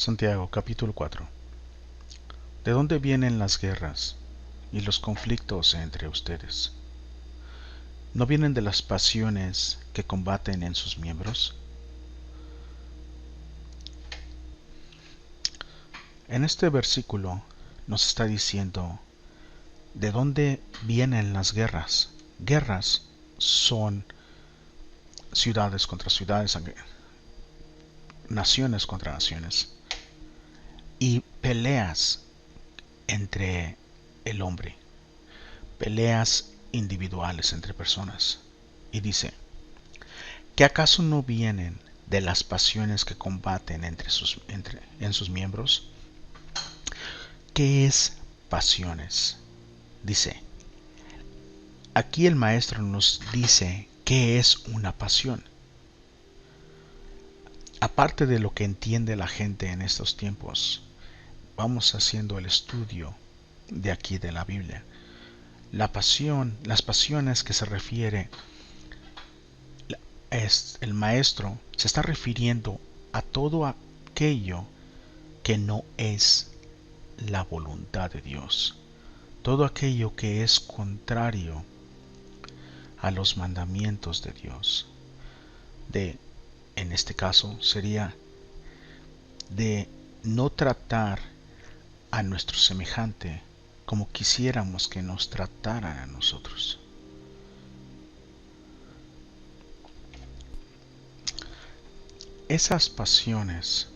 Santiago capítulo 4. ¿De dónde vienen las guerras y los conflictos entre ustedes? ¿No vienen de las pasiones que combaten en sus miembros? En este versículo nos está diciendo de dónde vienen las guerras. Guerras son ciudades contra ciudades, naciones contra naciones, y peleas entre el hombre, peleas individuales entre personas. Y dice, ¿que acaso no vienen de las pasiones que combaten en sus miembros? ¿Qué es pasiones? Dice, aquí el maestro nos dice qué es una pasión. Aparte de lo que entiende la gente en estos tiempos, vamos haciendo el estudio de aquí de la Biblia. La pasión, las pasiones que se refiere el maestro se está refiriendo a todo aquello que no es la voluntad de Dios, todo aquello que es contrario a los mandamientos de Dios. En este caso sería de no tratar a nuestro semejante como quisiéramos que nos trataran a nosotros. Esas pasiones,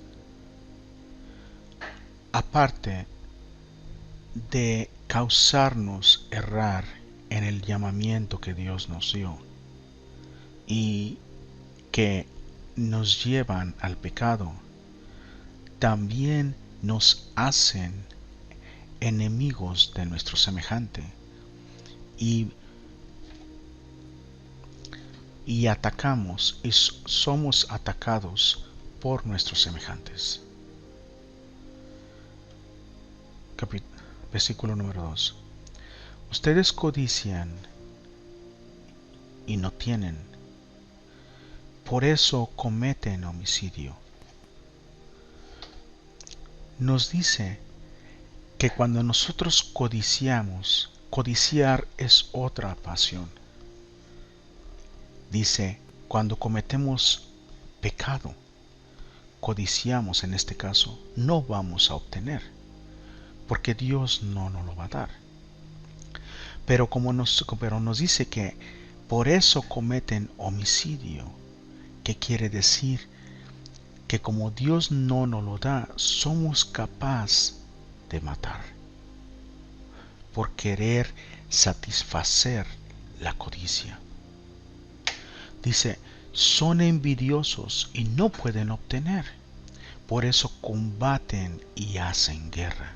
aparte de causarnos errar en el llamamiento que Dios nos dio y que nos llevan al pecado, también nos hacen enemigos de nuestro semejante y atacamos y somos atacados por nuestros semejantes. Versículo número 2. Ustedes codician y no tienen, por eso cometen homicidio. Nos dice que cuando nosotros codiciamos, codiciar es otra pasión. Dice, cuando cometemos pecado, codiciamos en este caso, no vamos a obtener, porque Dios no nos lo va a dar. Pero nos dice que por eso cometen homicidio, que quiere decir que como Dios no nos lo da, somos capaces de matar por querer satisfacer la codicia. Dice, son envidiosos y no pueden obtener, por eso combaten y hacen guerra.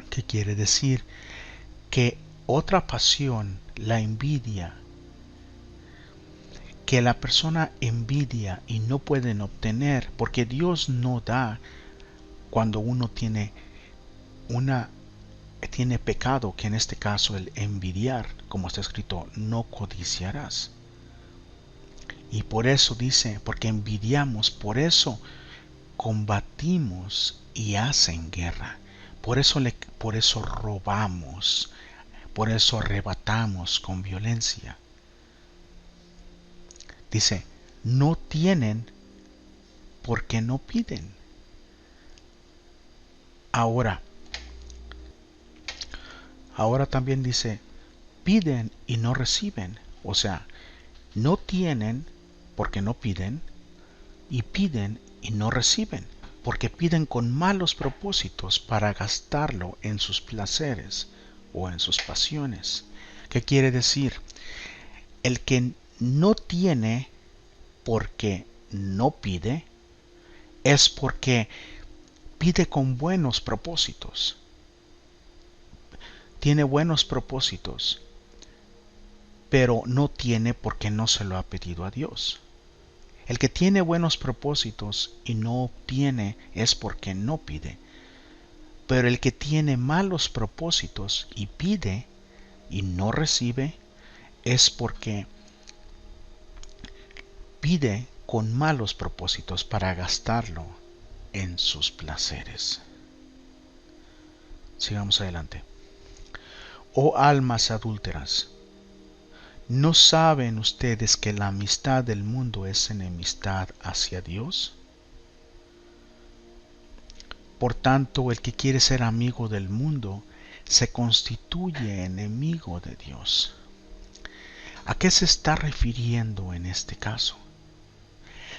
¿Qué quiere decir? Que otra pasión, la envidia, que la persona envidia y no pueden obtener, porque Dios no da cuando uno tiene pecado, que en este caso el envidiar, como está escrito, no codiciarás. Y por eso dice, porque envidiamos, por eso combatimos y hacen guerra. Por eso robamos, por eso arrebatamos con violencia. Dice, no tienen porque no piden. Ahora también dice, piden y no reciben. O sea, no tienen porque no piden, y piden y no reciben, porque piden con malos propósitos para gastarlo en sus placeres o en sus pasiones. ¿Qué quiere decir? El que no tiene porque no pide, es porque pide con buenos propósitos. Tiene buenos propósitos, pero no tiene porque no se lo ha pedido a Dios. El que tiene buenos propósitos y no obtiene es porque no pide. Pero el que tiene malos propósitos y pide y no recibe es porque pide con malos propósitos para gastarlo en sus placeres. Sigamos adelante. Oh almas adúlteras, ¿no saben ustedes que la amistad del mundo es enemistad hacia Dios? Por tanto, el que quiere ser amigo del mundo se constituye enemigo de Dios. ¿A qué se está refiriendo en este caso?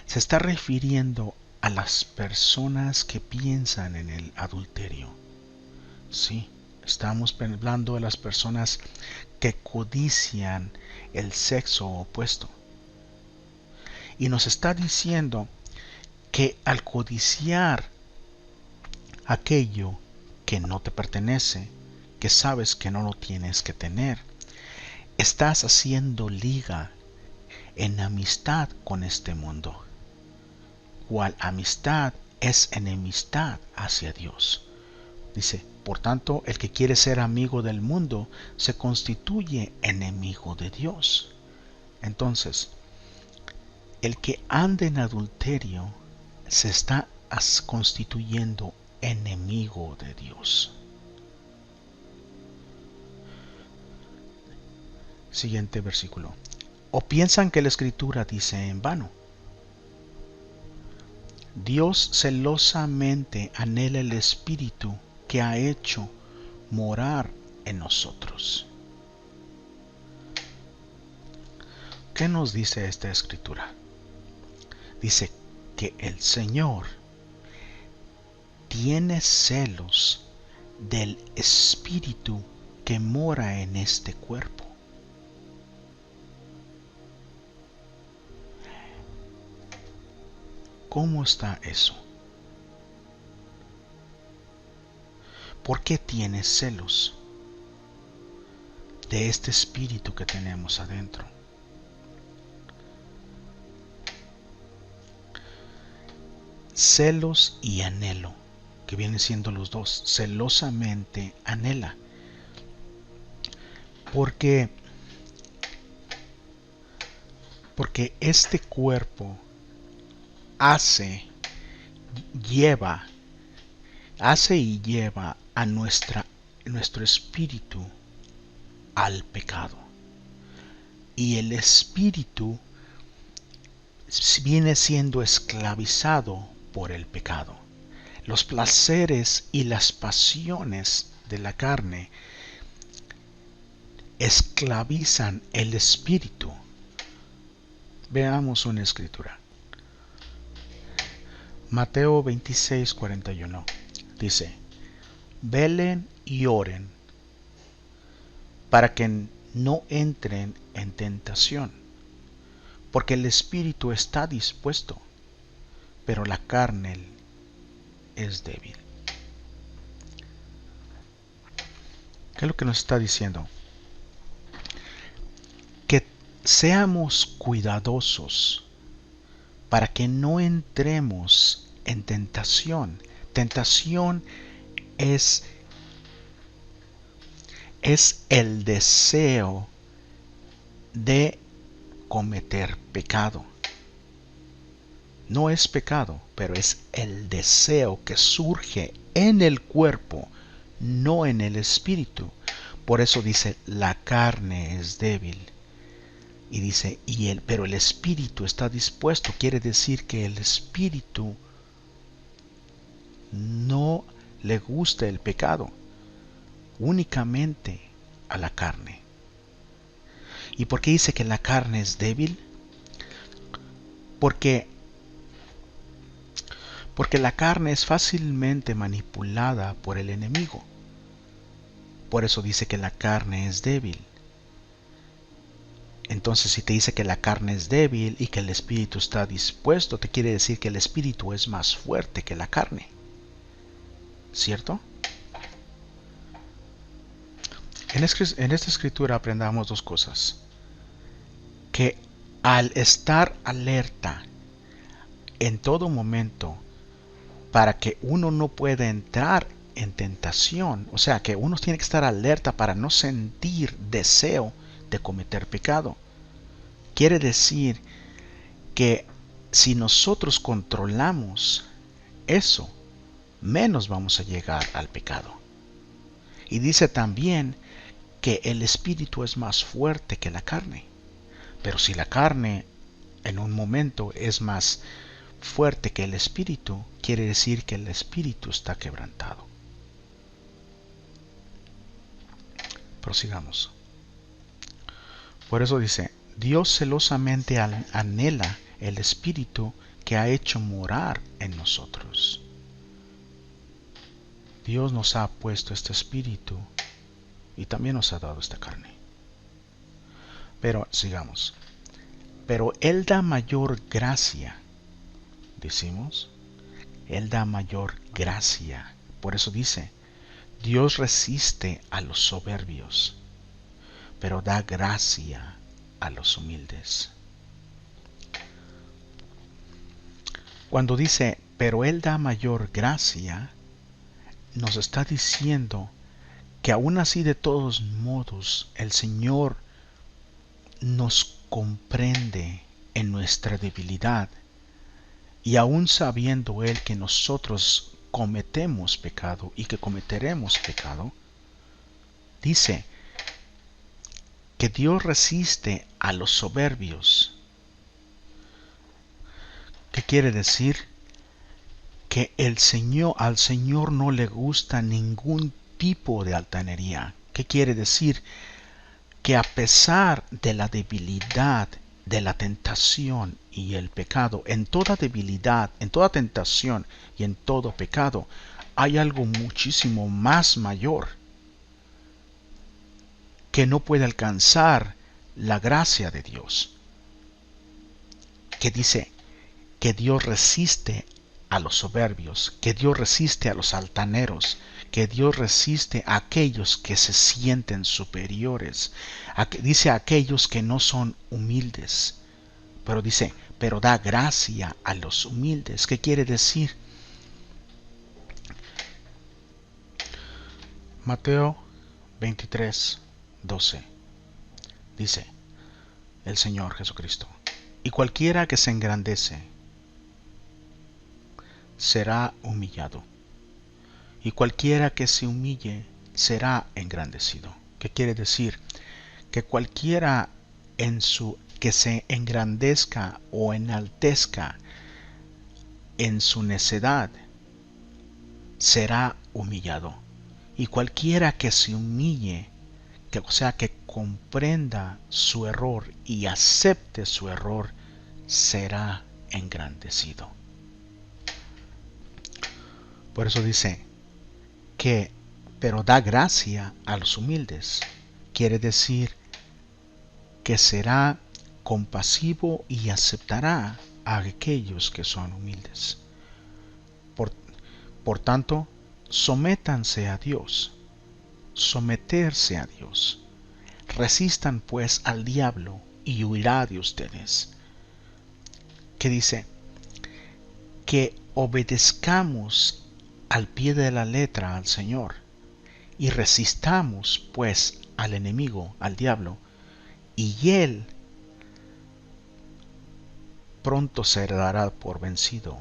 Se está refiriendo a las personas que piensan en el adulterio. Sí, estamos hablando de las personas que codician el sexo opuesto. Y nos está diciendo que al codiciar aquello que no te pertenece, que sabes que no lo tienes que tener, estás haciendo liga en amistad con este mundo, cual amistad es enemistad hacia Dios. Dice, por tanto, el que quiere ser amigo del mundo se constituye enemigo de Dios. Entonces, el que anda en adulterio se está constituyendo enemigo de Dios. Siguiente versículo. ¿O piensan que la Escritura dice en vano? Dios celosamente anhela el Espíritu que ha hecho morar en nosotros. ¿Qué nos dice esta Escritura? Dice que el Señor tiene celos del Espíritu que mora en este cuerpo. ¿Cómo está eso? ¿Por qué tienes celos de este espíritu que tenemos adentro? Celos y anhelo, que vienen siendo los dos. Celosamente anhela. Porque este cuerpo hace y lleva a nuestro espíritu al pecado. Y el espíritu viene siendo esclavizado por el pecado. Los placeres y las pasiones de la carne esclavizan el espíritu. Veamos una escritura. Mateo 26:41 dice: velen y oren para que no entren en tentación, porque el espíritu está dispuesto, pero la carne es débil. ¿Qué es lo que nos está diciendo? Que seamos cuidadosos para que no entremos en tentación. Tentación es el deseo de cometer pecado. No es pecado, pero es el deseo que surge en el cuerpo, no en el espíritu. Por eso dice, la carne es débil. Y dice, pero el espíritu está dispuesto. Quiere decir que el espíritu no le gusta el pecado, únicamente a la carne. ¿Y por qué dice que la carne es débil? Porque la carne es fácilmente manipulada por el enemigo. Por eso dice que la carne es débil. Entonces, si te dice que la carne es débil y que el espíritu está dispuesto, te quiere decir que el espíritu es más fuerte que la carne. ¿Cierto? En esta escritura aprendamos dos cosas. Que al estar alerta en todo momento para que uno no pueda entrar en tentación, o sea que uno tiene que estar alerta para no sentir deseo de cometer pecado. Quiere decir que si nosotros controlamos eso, menos vamos a llegar al pecado. Y dice también que el espíritu es más fuerte que la carne. Pero si la carne en un momento es más fuerte que el espíritu, quiere decir que el espíritu está quebrantado. Prosigamos. Por eso dice, Dios celosamente anhela el espíritu que ha hecho morar en nosotros. Dios nos ha puesto este espíritu y también nos ha dado esta carne. Pero sigamos. Pero Él da mayor gracia. Decimos, Él da mayor gracia. Por eso dice, Dios resiste a los soberbios, pero da gracia a los humildes. Cuando dice, pero Él da mayor gracia, nos está diciendo que aún así de todos modos el Señor nos comprende en nuestra debilidad, y aún sabiendo Él que nosotros cometemos pecado y que cometeremos pecado, dice que Dios resiste a los soberbios. ¿Qué quiere decir? Que al Señor no le gusta ningún tipo de altanería. ¿Qué quiere decir? Que a pesar de la debilidad, de la tentación y el pecado, en toda debilidad, en toda tentación y en todo pecado, hay algo muchísimo más mayor que no puede alcanzar la gracia de Dios. Que dice que Dios resiste a los soberbios, que Dios resiste a los altaneros, que Dios resiste a aquellos que se sienten superiores. Dice a aquellos que no son humildes. Pero dice, pero da gracia a los humildes. ¿Qué quiere decir? Mateo 23:12 dice el Señor Jesucristo, y cualquiera que se engrandece será humillado, y cualquiera que se humille será engrandecido. ¿Qué quiere decir? Que cualquiera que se engrandezca o enaltezca en su necedad será humillado, y cualquiera que se humille, o sea, que comprenda su error y acepte su error, será engrandecido. Por eso dice que, pero da gracia a los humildes. Quiere decir que será compasivo y aceptará a aquellos que son humildes. Por tanto, sométanse a Dios. Someterse a Dios. Resistan pues al diablo y huirá de ustedes. Que dice que obedezcamos al pie de la letra al Señor y resistamos pues al enemigo, al diablo, y él pronto se dará por vencido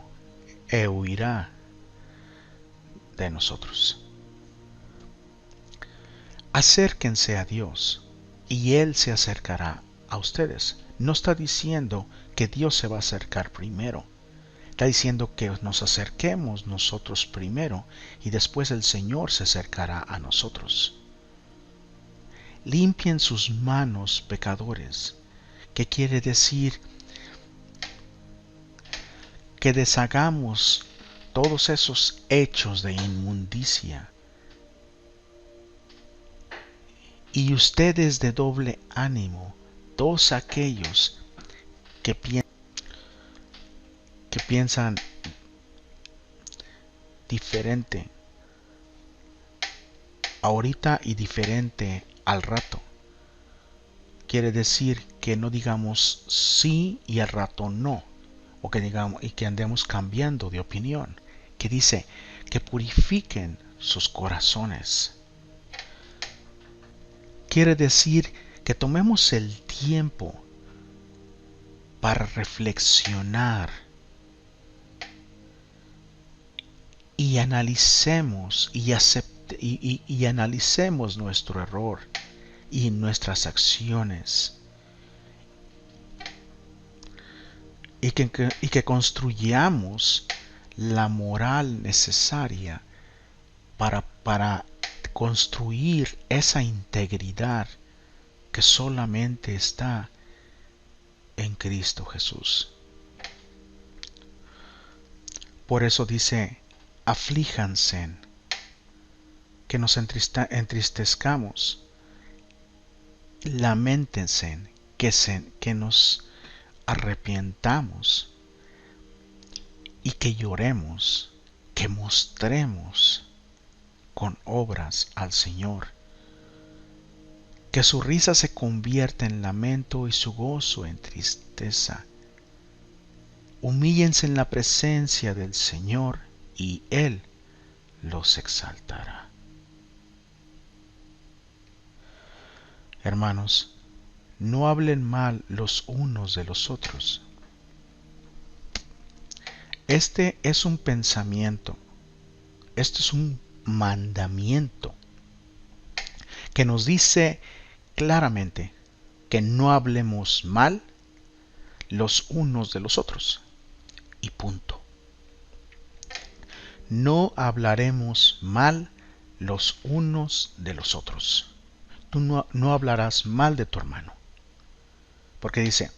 e huirá de nosotros. Acérquense a Dios y Él se acercará a ustedes. No está diciendo que Dios se va a acercar primero. Está diciendo que nos acerquemos nosotros primero y después el Señor se acercará a nosotros. Limpien sus manos, pecadores. ¿Qué quiere decir? Que deshagamos todos esos hechos de inmundicia. Y ustedes de doble ánimo, todos aquellos que piensan diferente ahorita y diferente al rato. Quiere decir que no digamos sí y al rato no, o que digamos y que andemos cambiando de opinión. Que dice que purifiquen sus corazones. Quiere decir que tomemos el tiempo para reflexionar y analicemos y analicemos nuestro error y nuestras acciones, y que construyamos la moral necesaria para construir esa integridad que solamente está en Cristo Jesús. Por eso dice, aflíjanse, que nos entristezcamos, lamentense, que nos arrepientamos y que lloremos, que mostremos con obras al Señor, que su risa se convierta en lamento y su gozo en tristeza. Humíllense en la presencia del Señor y Él los exaltará. Hermanos, no hablen mal los unos de los otros. Este es un pensamiento, este es un mandamiento que nos dice claramente que no hablemos mal los unos de los otros. Y punto. No hablaremos mal los unos de los otros. Tú no hablarás mal de tu hermano. Porque dice,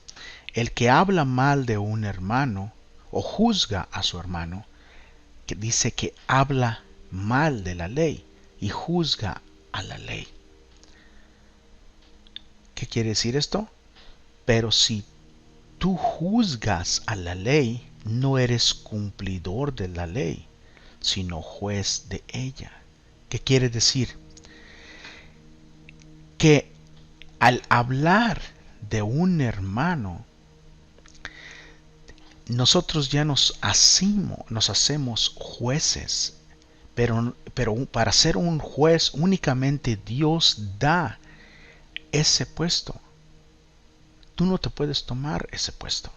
el que habla mal de un hermano o juzga a su hermano, que dice que habla mal de la ley y juzga a la ley. ¿Qué quiere decir esto? Pero si tú juzgas a la ley, no eres cumplidor de la ley, sino juez de ella. ¿Qué quiere decir? Que al hablar de un hermano, nosotros ya nos hacemos jueces, pero para ser un juez únicamente Dios da ese puesto. Tú no te puedes tomar ese puesto,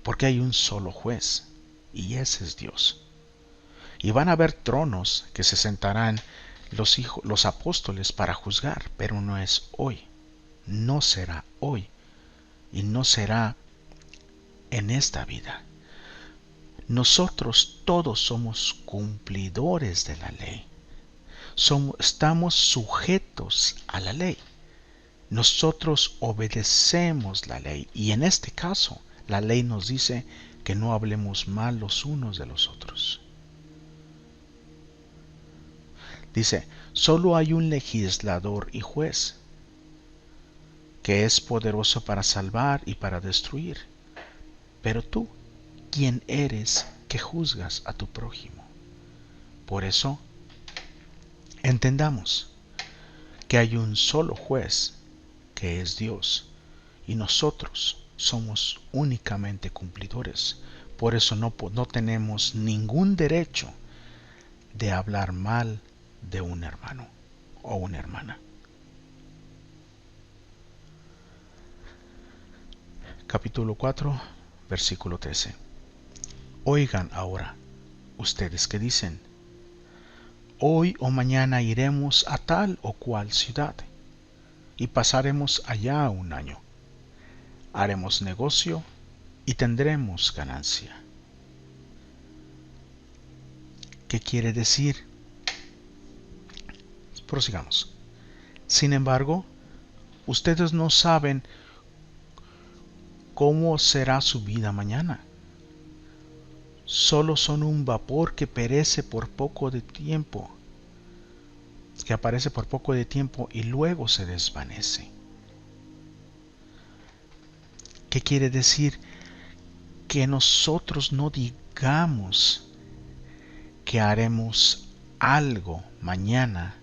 porque hay un solo juez, y ese es Dios. Y van a haber tronos que se sentarán los apóstoles para juzgar, pero no es hoy, no será hoy, y no será en esta vida. Nosotros todos somos cumplidores de la ley. Estamos sujetos a la ley. Nosotros obedecemos la ley, y en este caso la ley nos dice que no hablemos mal los unos de los otros. Dice, solo hay un legislador y juez, que es poderoso para salvar y para destruir. Pero tú, ¿quién eres que juzgas a tu prójimo? Por eso, entendamos que hay un solo juez, que es Dios, y nosotros somos únicamente cumplidores. Por eso no tenemos ningún derecho de hablar mal de un hermano o una hermana. Capítulo 4, versículo 13. Oigan ahora, ustedes que dicen, hoy o mañana iremos a tal o cual ciudad, y pasaremos allá un año. Haremos negocio y tendremos ganancia. ¿Qué quiere decir? Prosigamos. Sin embargo, ustedes no saben cómo será su vida mañana. Solo son un vapor que perece por poco de tiempo, que aparece por poco de tiempo y luego se desvanece. ¿Qué quiere decir? Que nosotros no digamos que haremos algo mañana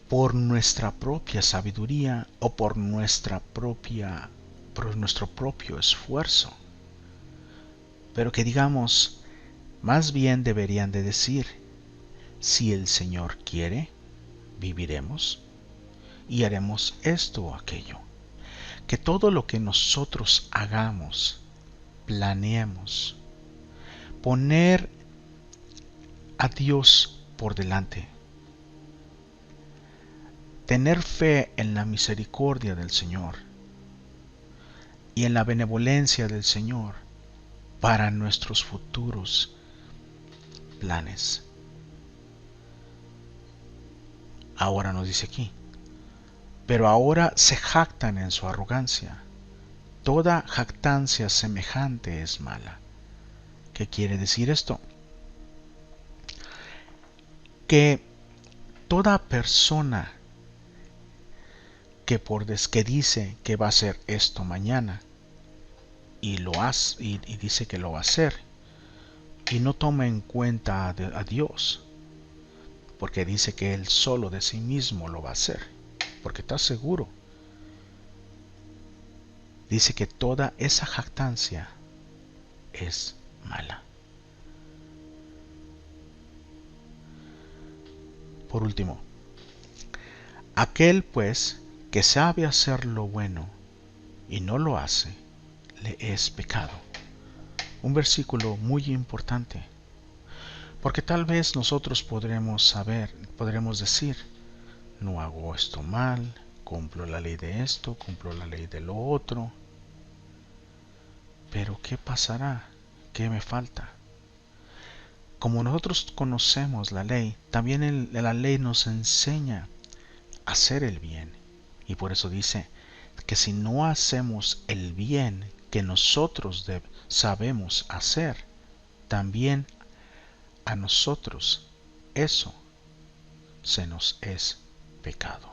por nuestra propia sabiduría o por nuestro propio esfuerzo, pero que digamos, más bien deberían de decir, si el Señor quiere, viviremos y haremos esto o aquello. Que todo lo que nosotros hagamos planeemos. Poner a Dios por delante. Tener fe en la misericordia del Señor y en la benevolencia del Señor para nuestros futuros planes. Ahora nos dice aquí, pero ahora se jactan en su arrogancia. Toda jactancia semejante es mala. ¿Qué quiere decir esto? Que toda persona que dice que va a hacer esto mañana y lo hace y dice que lo va a hacer y no toma en cuenta a Dios, porque dice que él solo de sí mismo lo va a hacer, porque está seguro. Dice que toda esa jactancia es mala. Por último, aquel pues que sabe hacer lo bueno y no lo hace, le es pecado. Un versículo muy importante, porque tal vez nosotros podremos decir, no hago esto mal, cumplo la ley de esto, cumplo la ley de lo otro, pero ¿qué pasará? ¿Qué me falta? Como nosotros conocemos la ley, también la ley nos enseña a hacer el bien. Y por eso dice que si no hacemos el bien que nosotros sabemos hacer, también a nosotros eso se nos es pecado.